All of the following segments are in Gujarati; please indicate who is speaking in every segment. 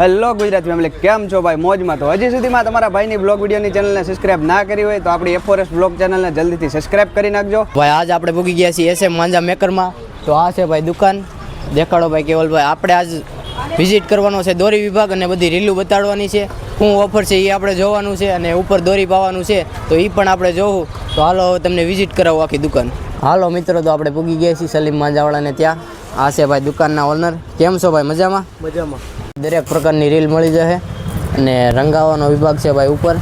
Speaker 1: હેલો ગુજરાત ફેમિલી, કેમ છો ભાઈ? મોજમાં? તો હજી સુધીમાં તમારા ભાઈની બ્લોગ વિડીયોની ચેનલને સબસ્ક્રાઇબ ના કરી હોય તો આપણી FORS બ્લોગ ચેનલને જલ્દીથી સબસ્ક્રાઇબ કરી નાખજો
Speaker 2: ભાઈ. આજ આપણે પૂગી ગયા છીએ SM માંજા મેકરમાં. તો આ છે ભાઈ દુકાન, દેખાડો ભાઈ કેવલભાઈ. આપણે આજ વિઝિટ કરવાનો છે દોરી વિભાગ અને બધી રીલું બતાડવાની છે. શું ઓફર છે એ આપણે જોવાનું છે અને ઉપર દોરી પાવાનું છે તો એ પણ આપણે જોવું. તો હાલો હવે તમને વિઝિટ કરાવો આખી દુકાન. હાલો મિત્રો, તો આપણે પૂગી ગયા છીએ સલીમ માંજાવાળાને ત્યાં. આ છે ભાઈ દુકાનના ઓનર. કેમ છો ભાઈ? મજામાં?
Speaker 1: મજામાં.
Speaker 2: દરેક પ્રકારની રીલ મળી જશે અને રંગાવાનો વિભાગ છે ભાઈ ઉપર.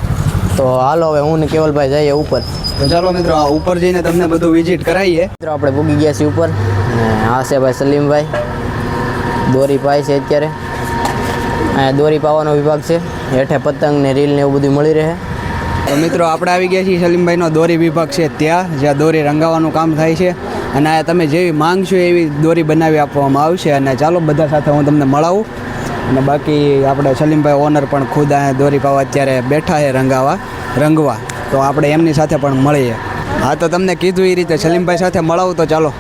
Speaker 2: તો હાલો હવે હું ને કેવલભાઈ જઈએ ઉપર.
Speaker 1: તો ચાલો મિત્રો, આ ઉપર જઈને તમને બધું વિઝિટ કરાવીએ.
Speaker 2: મિત્રો આપણે પૂગી ગયા છીએ ઉપર અને આ છે ભાઈ સલીમભાઈ, દોરી પાય છે અત્યારે. અહીંયા દોરી પાવાનો વિભાગ છે, હેઠે પતંગ ને રીલ ને એવું બધું મળી રહે.
Speaker 1: તો મિત્રો આપણે આવી ગયા છીએ સલીમભાઈનો દોરી વિભાગ છે ત્યાં, જ્યાં દોરી રંગાવાનું કામ થાય છે. અને આ તમે જેવી માંગશો એવી દોરી બનાવી આપવામાં આવશે. અને ચાલો બધા સાથે હું તમને મળાવું. અને બાકી આપણે સલીમભાઈ ઓનર પણ ખુદ અહીંયા દોરી પાવા અત્યારે બેઠા છે રંગવા. તો આપણે એમની સાથે પણ મળીએ. હા, તો તમને કીધું એ રીતે સલીમભાઈ સાથે મળાવું. તો ચાલો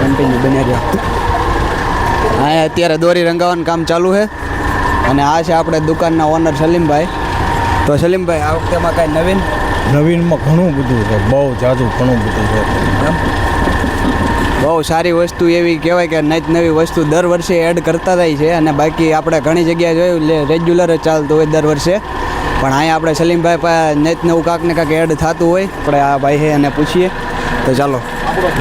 Speaker 1: કન્ટિન્યુ બની રહ્યો. અહીંયા અત્યારે દોરી રંગાવાનું કામ ચાલુ છે અને આ છે આપણે દુકાનના ઓનર સલીમભાઈ. તો સલીમભાઈ, આ વખતેમાં કાંઈ
Speaker 3: નવીનમાં ઘણું બધું છે, બહુ જાજુ ઘણું બધું છે.
Speaker 1: બહુ સારી વસ્તુ એવી કહેવાય કે નવી વસ્તુ દર વર્ષે એડ કરતા જાય છે. અને બાકી આપણે ઘણી જગ્યાએ જોયું રેગ્યુલર જ ચાલતું હોય દર વર્ષે, પણ અહીંયા આપણે સલીમભાઈ પાસે નવું કાંક ને કાંક એડ થતું હોય. આપણે આ ભાઈ છે એને પૂછીએ. તો ચાલો,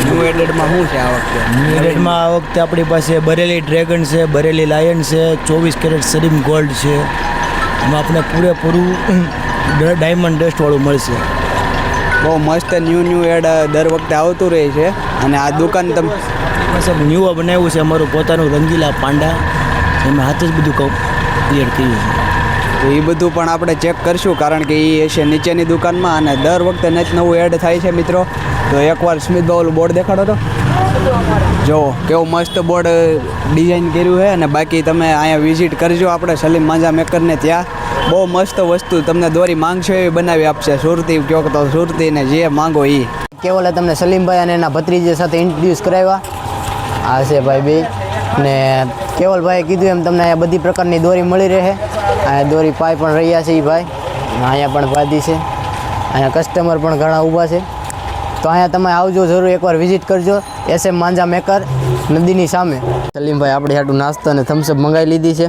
Speaker 1: ન્યૂ એડેડમાં શું છે આ વખતે?
Speaker 3: ન્યૂ એડેડમાં આ વખતે આપણી પાસે બરેલી ડ્રેગન છે, બરેલી લાયન છે, 24 કેરેટ સલીમ ગોલ્ડ છે. એમાં આપણે પૂરેપૂરું ડાયમંડ ડસ્ટવાળું મળશે.
Speaker 1: બહુ મસ્ત ન્યૂ એડ દર વખતે આવતું રહે છે. અને આ દુકાન તમે
Speaker 3: બસ ન્યૂ બનાવ્યું છે અમારું પોતાનું રંગીલા પાંડા, એમાં હાથે જ બધું ક્લિયર કર્યું છે.
Speaker 1: તો એ બધું પણ આપણે ચેક કરશું, કારણ કે એ છે નીચેની દુકાનમાં અને દર વખતે નવું એડ થાય છે મિત્રો. તો એકવાર સ્મિતભાઈ ઓલું બોર્ડ દેખાડો તો. જો કેવું મસ્ત બોર્ડ ડિઝાઇન કર્યું છે. અને બાકી તમે અહીંયા વિઝિટ કરજો આપણે સલીમ માંજા મેકરને. ત્યાં બહુ મસ્ત વસ્તુ તમને દોરી માંગશો એવી બનાવી આપશે. સુરતી કહો તો સુરતી ને જે માંગો એ.
Speaker 2: કેવલે તમને સલીમભાઈ અને એના ભત્રીજા સાથે ઇન્ટ્રોડ્યુસ કરાવ્યા. આ છે ભાઈ બે. ને કેવલભાઈએ કીધું એમ તમને અહીંયા બધી પ્રકારની દોરી મળી રહે. અહીંયા દોરી પાઈ પણ રહ્યા છે એ ભાઈ. અહીંયા પણ પાદી છે. અહીંયા કસ્ટમર પણ ઘણા ઊભા છે. તો અહીંયા તમે આવજો જરૂર, એકવાર વિઝિટ કરજો. SM માંજા મેકર, નદીની સામે. સલીમભાઈ આપણે હાટું નાસ્તો અને થમ્સઅપ મંગાવી લીધી છે.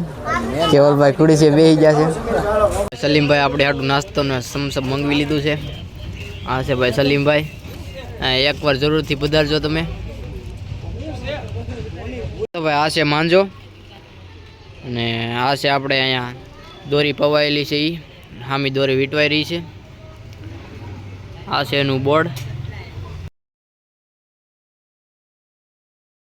Speaker 2: કેવલભાઈ ખુડી છે બેસી ગયા છે. સલીમભાઈ આપણે હાટું નાસ્તો અને થમ્સઅપ મંગાવી લીધું છે. આ છે ભાઈ સલીમભાઈ. એકવાર જરૂરથી પધારજો તમે. તો ભાઈ આ છે માંજો અને આ છે આપણે અહીંયા દોરી પવાયેલી છે. એ હામી દોરી વીંટવાઈ રહી છે. આ છે એનું બોર્ડ.